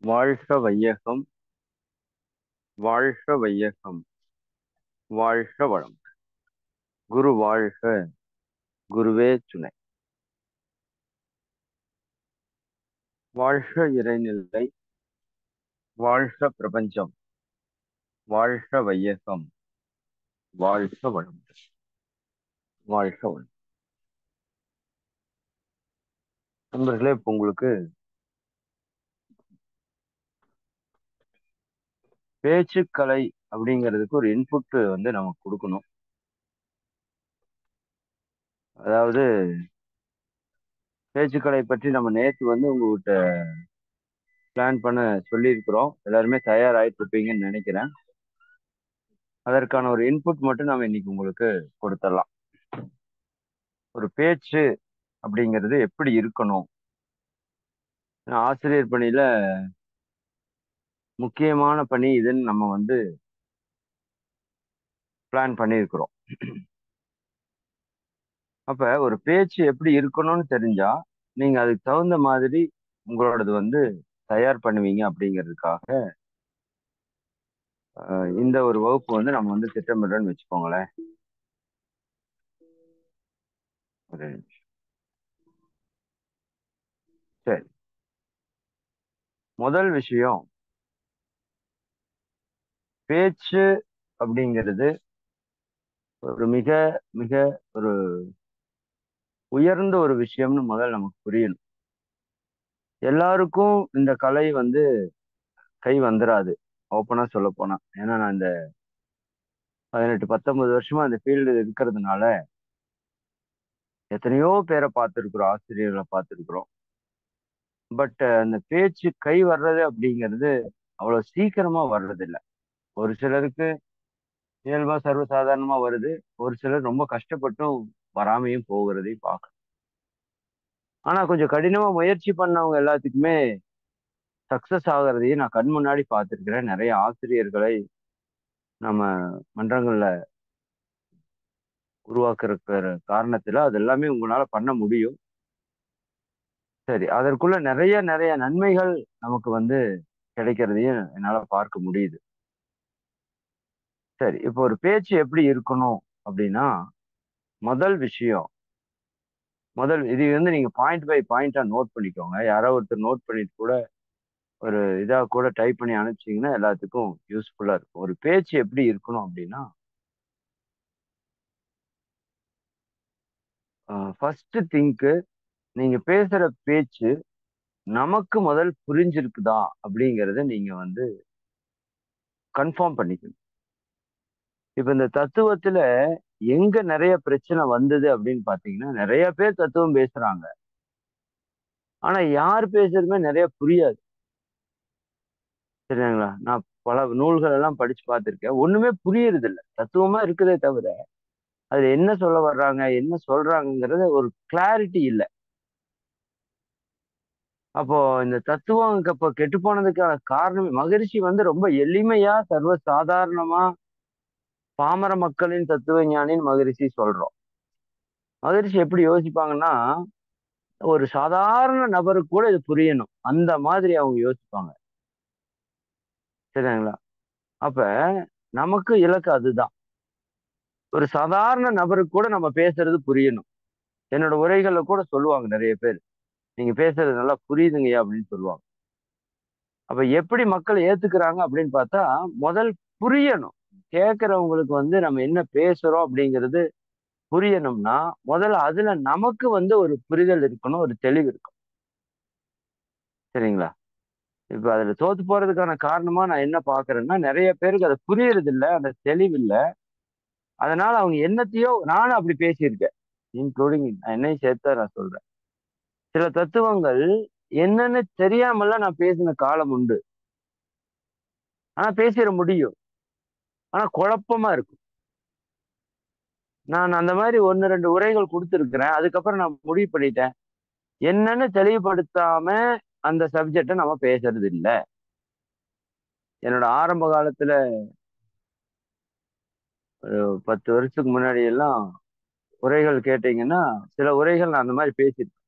வாழ்க வையகம், வாழ்க வையகம், வாழ்க வளம். குரு வாழ்க, குருவே துணை. வாழ்க இறைநிலை, வாழ்க பிரபஞ்சம், வாழ்க வையகம், வாழ்க வளம், வாழ்க வளம். நண்பர்களே, இப்ப உங்களுக்கு பேச்சுக்கலை அப்படிங்கிறதுக்கு ஒரு இன்புட் நமக்கு கொடுக்கணும். அதாவது பேச்சுக்கலை பற்றி நம்ம நேற்று உங்ககிட்ட பிளான் பண்ண சொல்லியிருக்கிறோம். எல்லாருமே தயாராயிட்டு இருப்பீங்கன்னு நினைக்கிறேன். அதற்கான ஒரு இன்புட் மட்டும் நம்ம இன்னைக்கு உங்களுக்கு கொடுத்துடலாம். ஒரு பேச்சு அப்படிங்கிறது எப்படி இருக்கணும்? ஆசிரியர் பணியில முக்கியமான பணி இதுன்னு நம்ம பிளான் பண்ணியிருக்கிறோம். அப்ப ஒரு பேச்சு எப்படி இருக்கணும்னு தெரிஞ்சா நீங்க அதுக்கு தகுந்த மாதிரி உங்களோடது தயார் பண்ணுவீங்க அப்படிங்கிறதுக்காக இந்த ஒரு வகுப்பு நம்ம திட்டமிடுறோம்னு வச்சுக்கோங்களேன். ஒரு நிமிஷம். சரி, முதல் விஷயம், பேச்சு அப்படிங்கிறது ஒரு மிக மிக ஒரு உயர்ந்த ஒரு விஷயம்னு முதல் நமக்கு புரியணும். எல்லாருக்கும் இந்த கலை கை வந்துராது, ஓப்பனா சொல்ல போனா. ஏன்னா நான் இந்த 18 19 வருஷமா அந்த ஃபீல்டு இருக்கிறதுனால எத்தனையோ பேரை பார்த்துருக்குறோம், ஆசிரியர்களை பார்த்துருக்குறோம். பட் அந்த பேச்சு கை வர்றது அப்படிங்கிறது அவ்வளவு சீக்கிரமா வர்றது இல்லை. ஒரு சிலருக்கு இயல்பா சர்வசாதாரணமா வருது, ஒரு சிலர் ரொம்ப கஷ்டப்பட்டும் வராமையும் போகிறதையும் பார்க்க. ஆனா கொஞ்சம் கடினமா முயற்சி பண்ணவங்க எல்லாத்துக்குமே சக்சஸ் ஆகுறதையும் நான் கண் முன்னாடி பார்த்திருக்கிறேன். நிறைய ஆசிரியர்களை நம்ம மன்றங்கள்ல உருவாக்குற காரணத்துல அது எல்லாமே உங்களால பண்ண முடியும். சரி, அதற்குள்ள நிறைய நிறைய நன்மைகள் நமக்கு கிடைக்கிறதையும் என்னால பார்க்க முடியுது. சரி, இப்போ ஒரு பேச்சு எப்படி இருக்கணும் அப்படின்னா, முதல் விஷயம், முதல் இது நீங்க பாயிண்ட் பை பாயிண்டா நோட் பண்ணிக்கோங்க. யாரோ ஒருத்தர் நோட் பண்ணிட்டு கூட ஒரு இதா கூட டைப் பண்ணி அனுப்பிச்சிங்கன்னா எல்லாத்துக்கும் யூஸ்ஃபுல்லா இருக்கும். ஒரு பேச்சு எப்படி இருக்கணும் அப்படின்னா, ஃபர்ஸ்ட் திங்க், நீங்க பேசுற பேச்சு நமக்கு முதல் புரிஞ்சிருக்குதா அப்படிங்கறத நீங்க கன்ஃபார்ம் பண்ணிக்கணும். இப்ப இந்த தத்துவத்துல எங்க நிறைய பிரச்சனை வந்தது அப்படின்னு பாத்தீங்கன்னா, நிறைய பேர் தத்துவம் பேசுறாங்க, ஆனா யார் பேசுறதுமே நிறைய புரியாது. சரிங்களா? நான் பல நூல்கள் எல்லாம் படிச்சு பார்த்திருக்கேன். ஒண்ணுமே புரியறது இல்ல. தத்துவமா இருக்குதே தவிர அதுல என்ன சொல்ல வர்றாங்க, என்ன சொல்றாங்கங்கிறது ஒரு கிளாரிட்டி இல்ல. அப்போ இந்த தத்துவம் இப்ப கெட்டு போனதுக்கான காரணம், மகரிஷி ரொம்ப எளிமையா சர்வ சாதாரணமா பாமர மக்களின் தத்துவ ஞானின்னு மகரிஷி சொல்றோம். மகரிஷி எப்படி யோசிப்பாங்கன்னா, ஒரு சாதாரண நபருக்கு கூட இது புரியணும், அந்த மாதிரி அவங்க யோசிப்பாங்க. சரிங்களா? அப்ப நமக்கு இலக்கு அதுதான். ஒரு சாதாரண நபருக்கு கூட நம்ம பேசுறது புரியணும். என்னோட உரைகள்ல கூட சொல்லுவாங்க நிறைய பேர், நீங்க பேசுறது நல்லா புரியுதுங்கய்யா அப்படின்னு சொல்லுவாங்க. அப்ப எப்படி மக்கள் ஏத்துக்கிறாங்க அப்படின்னு பார்த்தா, முதல் புரியணும். கேட்கிறவங்களுக்கு நம்ம என்ன பேசுறோம் அப்படிங்கிறது புரியணும்னா, முதல்ல அதுல நமக்கு ஒரு புரிதல் இருக்கணும், ஒரு தெளிவு இருக்கணும். சரிங்களா? இப்ப அதுல தோத்து போறதுக்கான காரணமா நான் என்ன பாக்குறேன்னா, நிறைய பேருக்கு அது புரியறது இல்ல, அந்த தெளிவு இல்ல. அதனால அவங்க என்னத்தையோ, நானும் அப்படி பேசியிருக்கேன், இன்க்ளூடிங் என்னையும் சேர்த்து நான் சொல்றேன். சில தத்துவங்கள் என்னன்னு தெரியாமலாம் நான் பேசின காலம் உண்டு. ஆனா பேசிட முடியும். ஆனா குழப்பமா இருக்கும். நான் அந்த மாதிரி 1 2 உரைகள் கொடுத்திருக்கிறேன். அதுக்கப்புறம் நான் முடிவு பண்ணிட்டேன், என்னன்னு தெளிவுபடுத்தாம அந்த சப்ஜெக்ட நம்ம பேசுறது இல்ல. என்னோட ஆரம்ப காலத்துல ஒரு 10 வருஷத்துக்கு முன்னாடி எல்லாம் உரைகள் கேட்டீங்கன்னா, சில உரைகள் நான் அந்த மாதிரி பேசியிருக்கேன்.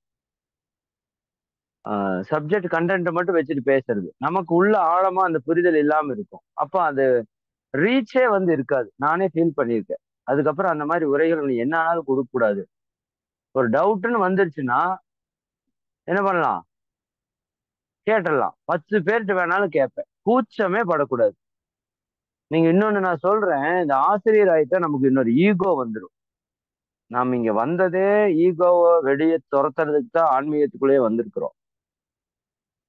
சப்ஜெக்ட் கண்டென்ட் மட்டும் வச்சுட்டு பேசுறது. நமக்கு உள்ள ஆழமா அந்த புரிதல் இல்லாம இருக்கும். அப்ப அது ரீச்சே வந்து இருக்காது. நானே ஃபீல் பண்ணியிருக்கேன். அதுக்கப்புறம் அந்த மாதிரி உரைகள் நீ என்ன ஆனாலும் கொடுக்க கூடாது. ஒரு டவுட்னு வந்துருச்சுன்னா என்ன பண்ணலாம்? கேட்டுடலாம். 10 பேர்கிட்ட வேணாலும் கேட்பேன். கூச்சமே படக்கூடாது. நீங்க இன்னொன்னு நான் சொல்றேன். இந்த ஆசிரியர் ஆயிட்டா நமக்கு இன்னொரு ஈகோ வந்துரும். நாம இங்க வந்ததே ஈகோவை வெளியே துரத்துறதுக்கு தான் ஆன்மீகத்துக்குள்ளேயே வந்திருக்கிறோம்.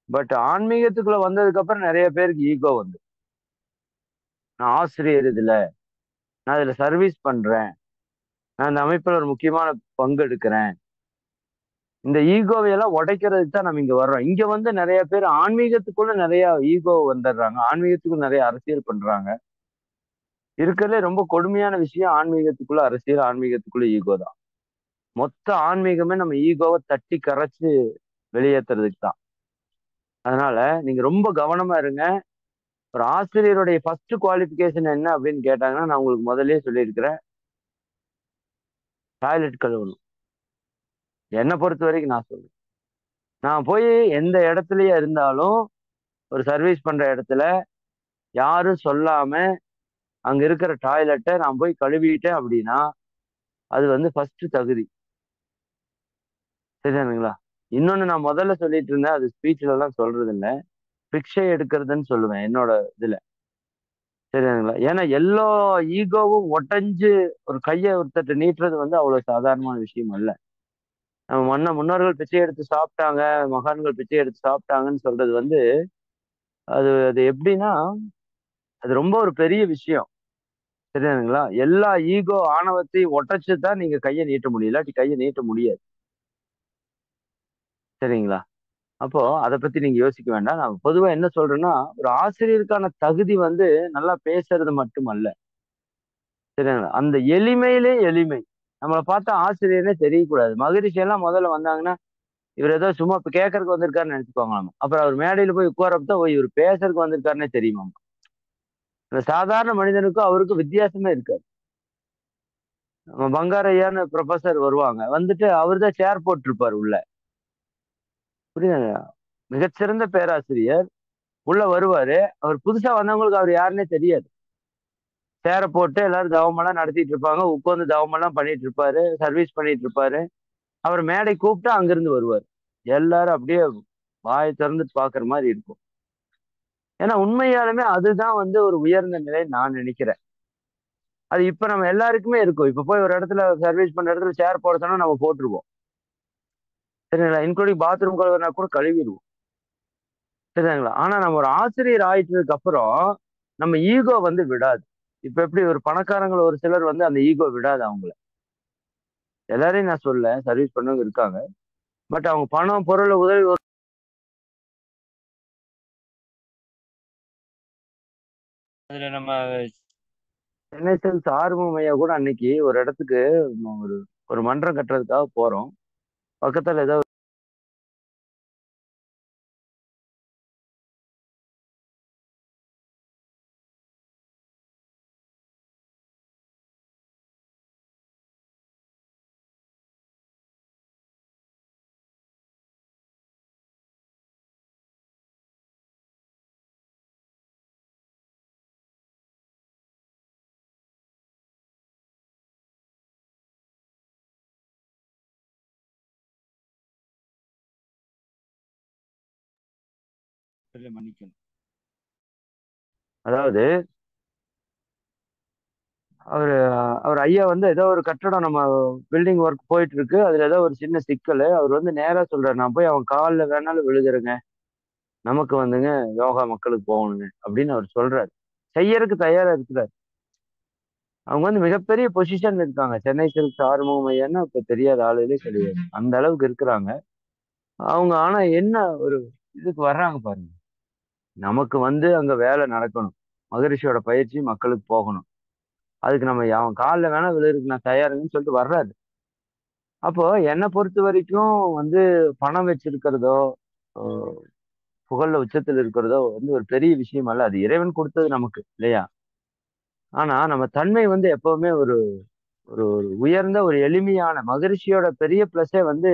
பட் ஆன்மீகத்துக்குள்ள வந்ததுக்கு அப்புறம் நிறைய பேருக்கு ஈகோ வந்து, நான் ஆசிரியர் இதுல, நான் இதுல சர்வீஸ் பண்றேன், நான் இந்த அமைப்புல ஒரு முக்கியமான பங்கு எடுக்கிறேன். இந்த ஈகோவை எல்லாம் உடைக்கிறதுக்கு தான் நம்ம இங்க வர்றோம். இங்க வந்து நிறைய பேர் ஆன்மீகத்துக்குள்ள நிறைய ஈகோ வந்துடுறாங்க. ஆன்மீகத்துக்குள்ள நிறைய அரசியல் பண்றாங்க. இருக்கிறதுலே ரொம்ப கொடுமையான விஷயம் ஆன்மீகத்துக்குள்ள அரசியல், ஆன்மீகத்துக்குள்ள ஈகோ தான். மொத்த ஆன்மீகமே நம்ம ஈகோவை தட்டி கரைச்சு வெளியேற்றுறதுக்கு தான். அதனால நீங்க ரொம்ப கவனமா இருங்க. ஒரு ஆசிரியருடைய ஃபர்ஸ்ட் குவாலிஃபிகேஷன் என்ன அப்படின்னு கேட்டாங்கன்னா, நான் உங்களுக்கு முதல்லயே சொல்லியிருக்கிறேன். டாய்லெட் கழுவணும். என்னை பொறுத்த வரைக்கும் நான் சொல்றேன். நான் போய் எந்த இடத்துலயே இருந்தாலும், ஒரு சர்வீஸ் பண்ற இடத்துல யாரும் சொல்லாம அங்க இருக்கிற டாய்லெட்டை நான் போய் கழுவிட்டேன் அப்படின்னா, அது வந்து ஃபர்ஸ்ட் தகுதி. சரிதானுங்களா? இன்னொன்னு நான் முதல்ல சொல்லிட்டு இருந்தேன். அது ஸ்பீச்ல எல்லாம் சொல்றது இல்ல. பிக்ஷை எடுக்கிறதுன்னு சொல்லுவேன் என்னோட இதுல. சரிதானுங்களா? ஏன்னா எல்லா ஈகோவும் உடைஞ்சு ஒரு கையை ஒருத்தட்ட நீட்டுறது வந்து அவ்வளவு சாதாரணமான விஷயம் அல்ல. நம்ம முன்னோர்கள் பிச்சை எடுத்து சாப்பிட்டாங்க, மகான்கள் பிச்சை எடுத்து சாப்பிட்டாங்கன்னு சொல்றது வந்து, அது அது எப்படின்னா, அது ரொம்ப ஒரு பெரிய விஷயம். சரிதானுங்களா? எல்லா ஈகோ ஆணவத்தையும் உடைச்சு தான் நீங்க கையை நீட்ட முடியும். இல்லாட்டி கையை நீட்ட முடியாது. சரிங்களா? அப்போ அதை பத்தி நீங்க யோசிக்க வேண்டாம். நான் பொதுவா என்ன சொல்றேன்னா, ஒரு ஆசிரியருக்கான தகுதி வந்து நல்லா பேசுறது மட்டுமல்ல. சரிங்களா? அந்த எளிமையிலே எளிமை. நம்மளை பார்த்தா ஆசிரியர்னே தெரியக்கூடாது. மகரிஷி எல்லாம் முதல்ல வந்தாங்கன்னா, இவர் ஏதோ சும்மா இப்ப கேட்கறதுக்கு வந்திருக்காருன்னு நினைச்சுக்கோங்களாம். அப்புறம் அவர் மேடையில போய் உட்காரப்பதான், ஓ இவர் பேசுறதுக்கு வந்திருக்காருன்னே தெரியுமாம். அந்த சாதாரண மனிதனுக்கும் அவருக்கும் வித்தியாசமே இருக்காது. நம்ம பங்காரையான்னு ப்ரொஃபசர் வருவாங்க. வந்துட்டு அவர் தான் சேர் போட்டிருப்பாரு உள்ள. புரியுதுங்களா? மிகச்சிறந்த பேராசிரியர் உள்ள வருவாரு. அவர் புதுசா வந்தவங்களுக்கு அவர் யாருன்னே தெரியாது. சேரை போட்டு எல்லாரும் தவமெல்லாம் நடத்திட்டு இருப்பாங்க. உட்கார்ந்து தவமெல்லாம் பண்ணிட்டு இருப்பாரு. சர்வீஸ் பண்ணிட்டு இருப்பாரு. அவர் மேடை கூப்பிட்டா அங்கிருந்து வருவார். எல்லாரும் அப்படியே வாயை திறந்துட்டு பாக்குற மாதிரி இருக்கும். ஏன்னா உண்மையாலுமே அதுதான் வந்து ஒரு உயர்ந்த நிலை நான் நினைக்கிறேன். அது இப்ப நம்ம எல்லாருக்குமே இருக்கும். இப்ப போய் ஒரு இடத்துல சர்வீஸ் பண்ற இடத்துல சேர் போட சொன்னா நம்ம போட்டுருவோம். சரிங்களா? இன்க்ளூடிங் பாத்ரூம் கழுவுனா கூட கழுவிடுவோம். சரிங்களா? ஆனா நம்ம ஒரு ஆசிரியர் ஆயிட்டதுக்கு அப்புறம் நம்ம ஈகோ வந்து விடாது. இப்ப எப்படி ஒரு பணக்காரங்க ஒரு சிலர் வந்து அந்த ஈகோ விடாது அவங்கள. எல்லாரையும் நான் சொல்ல, சர்வீஸ் பண்ணவங்க இருக்காங்க. பட் அவங்க பணம், பொருள், உதவி அதுல நம்ம சென்னை சில்க்ஸ் ஆர்வம் ஐயா கூட அன்னைக்கு ஒரு இடத்துக்கு ஒரு ஒரு மன்றம் கட்டுறதுக்காக போறோம். பக்கத்துல ஏதோ மன்னிக்கணும். அதாவது அவரு அவர் ஐயா வந்து ஏதோ ஒரு கட்டடம் நம்ம பில்டிங் ஒர்க் போயிட்டு இருக்கு. அதுல ஏதோ ஒரு சின்ன சிக்கல். அவர் வந்து நேரா சொல்றாரு, நான் போய் அவன் காலில் வேணாலும் விழுகிறேங்க. நமக்கு வந்துங்க யோகா மக்களுக்கு போகணுங்க அப்படின்னு அவர் சொல்றாரு. செய்யறதுக்கு தயாரா இருக்கிறார். அவங்க வந்து மிகப்பெரிய பொசிஷன் இருக்காங்க. சென்னை சில்க்ஸ் ஆறுமுகம் ஐயான்னா இப்ப தெரியாத ஆளுகளே கிடையாது. அந்த அளவுக்கு இருக்கிறாங்க. அவங்க ஆனா என்ன ஒரு இதுக்கு வர்றாங்க பாருங்க. நமக்கு வந்து அங்க வேலை நடக்கணும். மகரிஷியோட பயிற்சி மக்களுக்கு போகணும். அதுக்கு நம்ம அவன் காலில் வேணா விழுறதுக்கு நான் தயாருங்கன்னு சொல்லிட்டு வர்றாரு. அப்போ என்னை பொறுத்த வரைக்கும் வந்து பணம் வச்சிருக்கிறதோ, ஓ, புகழ்ல உச்சத்தில் இருக்கிறதோ வந்து ஒரு பெரிய விஷயம் அல்ல. அது இறைவன் கொடுத்தது நமக்கு இல்லையா? ஆனா நம்ம தன்மை வந்து எப்பவுமே ஒரு ஒரு ஒரு உயர்ந்த ஒரு எளிமையான மகரிஷியோட பெரிய பிளஸே வந்து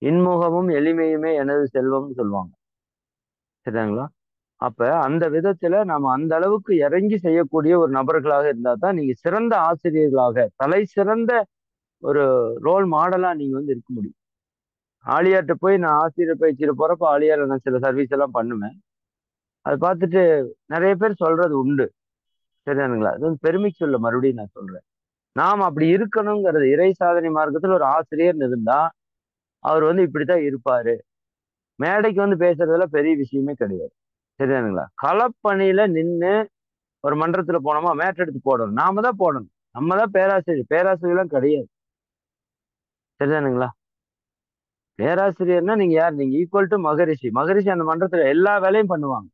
இன்முகமும் எளிமையுமே எனது செல்வம்னு சொல்லுவாங்க. சரிங்களா? அப்ப அந்த விதத்துல நாம அந்த அளவுக்கு இறங்கி செய்யக்கூடிய ஒரு நபர்களாக இருந்தா தான் நீங்க சிறந்த ஆசிரியர்களாக, தலை சிறந்த ஒரு ரோல் மாடலா நீங்க வந்து இருக்க முடியும். ஆலியாட்ட போய் நான் ஆசிரியர் பயிற்சியில போறப்ப ஆலியால நான் சில சர்வீஸ் எல்லாம் பண்ணுவேன். அதை பார்த்துட்டு நிறைய பேர் சொல்றது உண்டு. சரிதானுங்களா? அது வந்து பெருமைக்கு சொல்ல, மறுபடியும் நான் சொல்றேன். நாம் அப்படி இருக்கணுங்கிறது, இறை சாதனை மார்க்கத்துல ஒரு ஆசிரியர் இருந்தா அவர் வந்து இப்படித்தான் இருப்பாரு. மேடைக்கு வந்து பேசுறதுல பெரிய விஷயமே கிடையாது. சரிதானுங்களா? களப்பணியில நின்னு ஒரு மன்றத்துல போனோமா, மேட் எடுத்து போடணும். நாம தான் போடணும். நம்ம தான் பேராசிரியர். பேராசிரியர் எல்லாம் கிடையாது. சரிதானுங்களா? பேராசிரியர்னா நீங்க யார்? நீங்க ஈக்குவல் டு மகரிஷி. மகரிஷி அந்த மன்றத்துல எல்லா வேலையும் பண்ணுவாங்க.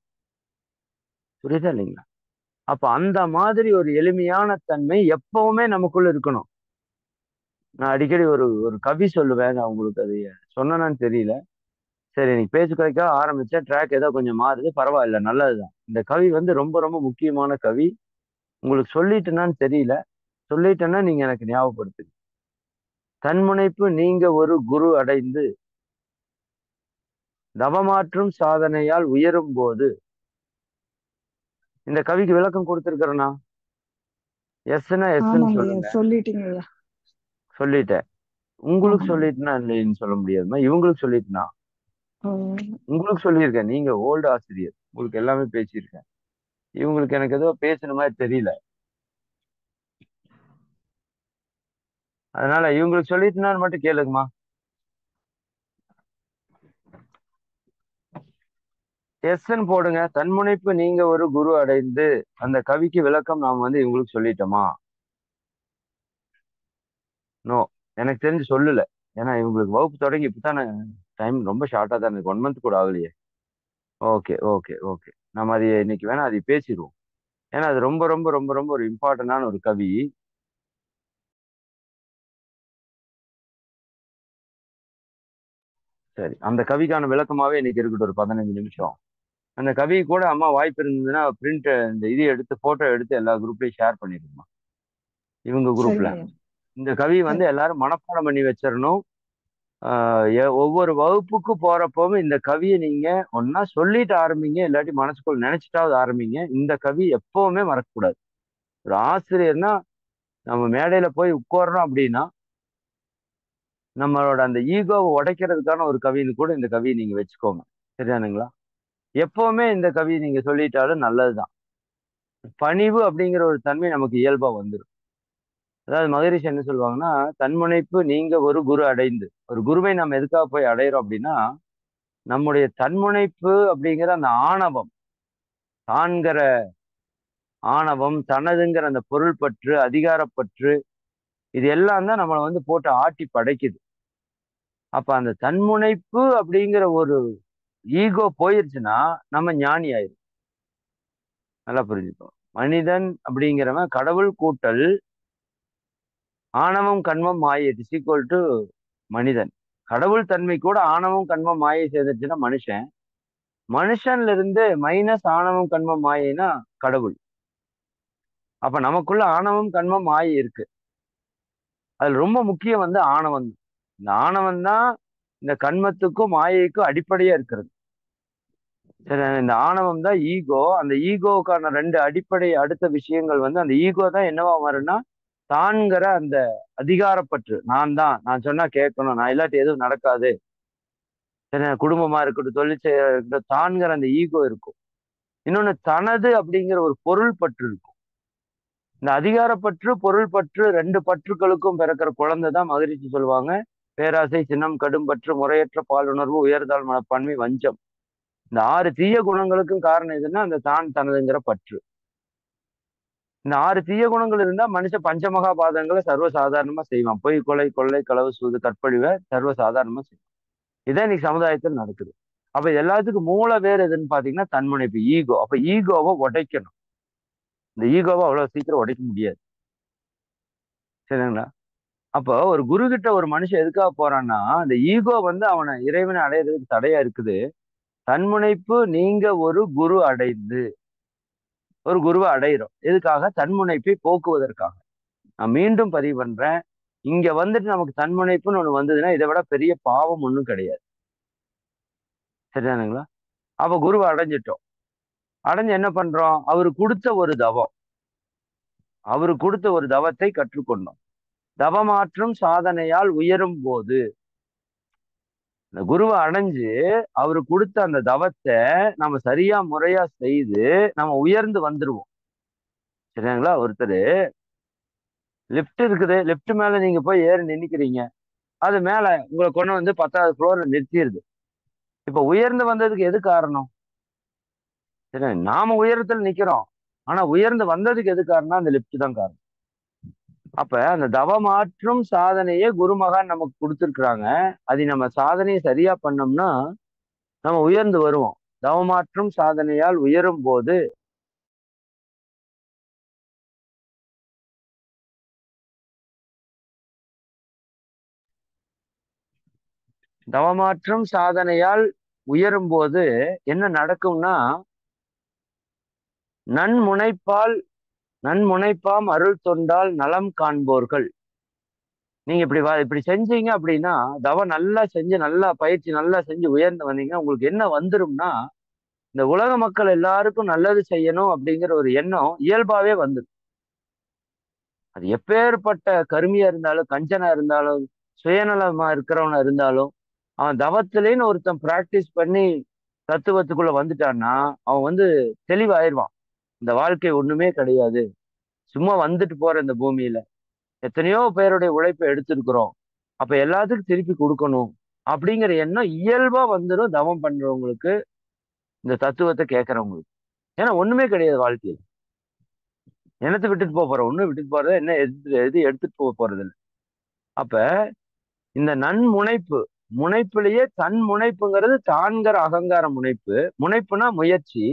புரியுதா இல்லைங்களா? அப்ப அந்த மாதிரி ஒரு எளிமையான தன்மை எப்பவுமே நமக்குள்ள இருக்கணும். நான் அடிக்கடி ஒரு ஒரு கவி சொல்லுவேன். நான் உங்களுக்கு அது சொன்னேனான்னு தெரியல. சரி, நீ பேச்சு குறைக்க ஆரம்பிச்ச ட்ராக் ஏதோ கொஞ்சம் மாறுது, பரவாயில்ல, நல்லதுதான். இந்த கவி வந்து ரொம்ப ரொம்ப முக்கியமான கவி. உங்களுக்கு சொல்லிட்டேனான்னு தெரியல. சொல்லிட்டேன்னா நீங்க எனக்கு ஞாபகப்படுத்துங்க. தன்முனைப்பு நீங்க ஒரு குரு அடைந்து தவமாற்றும் சாதனையால் உயரும் போது. இந்த கவிக்கு விளக்கம் கொடுத்திருக்கிறேனா? எஸ்ன்னா எஸ்ன்னு ஆமாங்க ஐயா, சொல்லுங்க. சொல்லிட்டீங்க ஐயா. சொல்லிட்டேன். உங்களுக்கு ஆமாங்க. சொல்லிட்டுனா இல்லைன்னு சொல்ல முடியாதுமா. இவங்களுக்கு சொல்லிட்டுனா ஆஹ் உங்களுக்கு சொல்லியிருக்கேன். நீங்க ஓல்டு ஆசிரியர், உங்களுக்கு எல்லாமே பேசியிருக்கேன். இவங்களுக்கு எனக்கு ஏதோ பேசுன மாதிரி தெரியல. அதனால இவங்களுக்கு சொல்லிட்டுனான்னு மட்டும் கேளுங்கம்மா. எஸ்ன்னு போடுங்க. தன்முனைப்பு நீங்க ஒரு குரு அடைந்து. அந்த கவிக்கு விளக்கம் நாம் வந்து இவங்களுக்கு சொல்லிட்டோமா? நோ. எனக்கு தெரிஞ்சு சொல்லல. ஏன்னா இவங்களுக்கு வகுப்பு தொடங்கி இப்பதானே. டைம் ரொம்ப ஷார்ட்டா தான் இருக்கு. 1 மந்த் கூட ஆகலையே. Okay, okay, okay. நம்ம அது இன்னைக்கு வேணா அதை பேசிடுவோம். ஏன்னா அது ரொம்ப ரொம்ப ரொம்ப ரொம்ப ஒரு இம்பார்ட்டன்டான ஒரு கவி. சரி, அந்த கவிக்கான விளக்கமாவே இன்னைக்கு இருக்கட்டும், ஒரு 15 நிமிஷம். அந்த கவி கூட அம்மா வாய்ப்பு இருந்ததுன்னா பிரிண்ட் இந்த இது எடுத்து போட்டோ எடுத்து எல்லா குரூப்லயும் ஷேர் பண்ணிடுமா, இவங்க குரூப்ல. சரிங்க ஐயா. இந்த கவி வந்து சரி. எல்லாரும் மனப்பாடம் பண்ணி வச்சிடணும். ஒவ்வொரு வகுப்புக்கு போறப்பவும் இந்த கவியை நீங்க ஒன்னா சொல்லிட்டு ஆரம்பிங்க, இல்லாட்டி மனசுக்குள்ள நினைச்சிட்டாவது ஆரம்பிங்க. இந்த கவி எப்பவுமே மறக்கக்கூடாது. ஒரு ஆசிரியர்னா நம்ம மேடையில போய் உட்கார்றோம் அப்படின்னா நம்மளோட அந்த ஈகோவை உடைக்கிறதுக்கான ஒரு கவின்னு கூட இந்த கவியை நீங்க வச்சுக்கோங்க. சரிதானுங்களா? எப்பவுமே இந்த கவியை நீங்க சொல்லிட்டாலும் நல்லதுதான். பணிவு அப்படிங்கிற ஒரு தன்மை நமக்கு இயல்பா வந்துடும். அதாவது மகரிஷி என்ன சொல்லுவாங்கன்னா, தன்முனைப்பு நீங்க ஒரு குரு அடைந்து. ஒரு குருவை நம்ம எதுக்காக போய் அடையிறோம் அப்படின்னா, நம்முடைய தன்முனைப்பு அப்படிங்கிற அந்த ஆணவம், தான்கிற ஆணவம், தனதுங்கிற அந்த பொருள் பற்று, அதிகாரப்பற்று, இது எல்லாம் தான் நம்மளை வந்து போட்டு ஆட்டி படைக்குது. அப்ப அந்த தன்முனைப்பு அப்படிங்கிற ஒரு ஈகோ போயிருச்சுன்னா நம்ம ஞானி ஆயிரும். நல்லா புரிஞ்சுக்கோ. மனிதன் அப்படிங்கிறவன் கடவுள் கூட்டல் ஆணவம் கண்மம் மாயை இஸ் ஈக்குவல் டு மனிதன். கடவுள் தன்மை கூட ஆணவம் கண்மம் மாயை சேர்ந்துச்சுன்னா மனுஷன். மனுஷன்ல இருந்து மைனஸ் ஆணவம் கண்மம் மாயைனா கடவுள். அப்ப நமக்குள்ள ஆணவம் கண்மம் மாயை இருக்கு. அதுல ரொம்ப முக்கியம் வந்து ஆணவம். இந்த ஆணவம் தான் இந்த கண்மத்துக்கும் மாயைக்கும் அடிப்படையா இருக்கிறது. சரி, இந்த ஆணவம் தான் ஈகோ. அந்த ஈகோவுக்கான 2 அடிப்படை அடுத்த விஷயங்கள் வந்து அந்த ஈகோ தான் என்னவா வரும்னா, தான்கிற அந்த அதிகாரப்பற்று. நான் தான், நான் சொன்னா கேட்கணும், நான் இல்லாட்டி எதுவும் நடக்காது. சரி, குடும்பமா இருக்கட்டும், தொழில் செய்ய இருக்கட்டும், தான்கிற அந்த ஈகோ இருக்கும். இன்னொன்னு தனது அப்படிங்கிற ஒரு பொருள் பற்று இருக்கும். இந்த அதிகாரப்பற்று பொருள் பற்று 2 பற்றுக்களுக்கும் பிறக்கிற குழந்தை தான் மகிழ்ச்சி சொல்லுவாங்க. பேராசை, சினம், கடும் பற்று, முறையற்ற பாலுணர்வு, உயர்தாழ் மனப்பான்மை, வஞ்சம். இந்த 6 தீய குணங்களுக்கும் காரணம் எதுன்னா அந்த தான் தனதுங்கிற பற்று. இந்த 6 தீய குணங்கள் இருந்தா மனுஷன் பஞ்சமகா பாதங்களை சர்வசாதாரணமா செய்வான். பொய், கொலை, கொள்ளை, களவு, சூது, கற்பழிவை சர்வசாதாரணமா செய்வான். இதான் இன்னைக்கு சமுதாயத்தில் நடக்குது. அப்ப இது எல்லாத்துக்கும் மூல வேறு எதுன்னு பாத்தீங்கன்னா தன்முனைப்பு, ஈகோ. அப்ப ஈகோவை உடைக்கணும். இந்த ஈகோவை அவ்வளவு சீக்கிரம் உடைக்க முடியாது. சரிங்களா? அப்போ ஒரு குரு கிட்ட ஒரு மனுஷன் எதுக்காக போறான்னா, அந்த ஈகோ வந்து அவனை இறைவனை அடையிறதுக்கு தடையா இருக்குது. தன்முனைப்பு நீங்க ஒரு குரு அடைந்து. ஒரு குருவை அடையிறோம் எதுக்காக? தன்முனைப்பை போக்குவதற்காக. நான் மீண்டும் பதிவு பண்றேன். இங்க வந்துட்டு நமக்கு தன்முனைப்புன்னு ஒண்ணு வந்ததுன்னா இதை விட பெரிய பாவம் ஒண்ணும் கிடையாது. சரிதானுங்களா? அப்ப குருவை அடைஞ்சிட்டோம். அடைஞ்சு என்ன பண்றோம்? அவரு கொடுத்த ஒரு தவத்தை கற்றுக்கொண்டோம். தவமாற்றும் சாதனையால் உயரும் போது இந்த குருவை அடைஞ்சு அவரு கொடுத்த அந்த தவத்தை நம்ம சரியா முறையா செய்து நம்ம உயர்ந்து வந்துருவோம். சரிங்களா? ஒருத்தர் லிப்ட் இருக்குது, லிப்ட் மேல நீங்க போய் ஏறி நின்னுக்கிறீங்க, அது மேல உங்களை கொண்டு வந்து 10வது ஃப்ளோர்ல நிறுத்திடுது. இப்ப உயர்ந்து வந்ததுக்கு எது காரணம்? சரி, நாம உயரத்துல நிக்கிறோம், ஆனா உயர்ந்து வந்ததுக்கு எது காரணம்? அந்த லிப்ட் தான் காரணம். அப்ப அந்த தவமாற்றும் சாதனையே குருமகான் நமக்கு கொடுத்துருக்குறாங்க. அது நம்ம சாதனையை சரியா பண்ணோம்னா நம்ம உயர்ந்து வருவோம். தவமாற்றும் சாதனையால் உயரும் போது தவமாற்றும் சாதனையால் உயரும் போது என்ன நடக்கும்னா, நன்முனைப்பால் நன்முனைப்பாம் அருள் தொண்டால் நலம் காண்போர்கள். நீங்க இப்படி செஞ்சீங்க அப்படின்னா, தவம் நல்லா செஞ்சு, நல்லா பயிற்சி நல்லா செஞ்சு உயர்ந்து வந்தீங்கன்னா உங்களுக்கு என்ன வந்துரும்னா, இந்த உலக மக்கள் எல்லாருக்கும் நல்லது செய்யணும் அப்படிங்கிற ஒரு எண்ணம் இயல்பாவே வந்துடும். அது எப்பேற்பட்ட கருமியா இருந்தாலும், கஞ்சனா இருந்தாலும், சுயநலமா இருக்கிறவனா இருந்தாலும், அவன் தவத்திலேன்னு ஒருத்தன் பிராக்டிஸ் பண்ணி தத்துவத்துக்குள்ள வந்துட்டான்னா அவன் தெளிவாயிருவான். இந்த வாழ்க்கை ஒண்ணுமே கிடையாது, சும்மா வந்துட்டு போற இந்த பூமியில எத்தனையோ பேருடைய உழைப்பை எடுத்திருக்கிறோம், அப்ப எல்லாத்துக்கும் திருப்பி கொடுக்கணும் அப்படிங்கிற எண்ணம் இயல்பா வந்துடும் தவம் பண்றவங்களுக்கு, இந்த தத்துவத்தை கேட்கறவங்களுக்கு. ஏன்னா ஒண்ணுமே கிடையாது வாழ்க்கையில். என்னத்தை விட்டுட்டு போறோம்? ஒண்ணும் விட்டுட்டு போறது என்ன, எது எடுத்துட்டு போறது இல்லை. அப்ப இந்த நன்முனைப்பு, முனைப்பிலேயே தன் முனைப்புங்கிறது தான்கிற அகங்கார முனைப்பு. முனைப்புனா முயற்சி.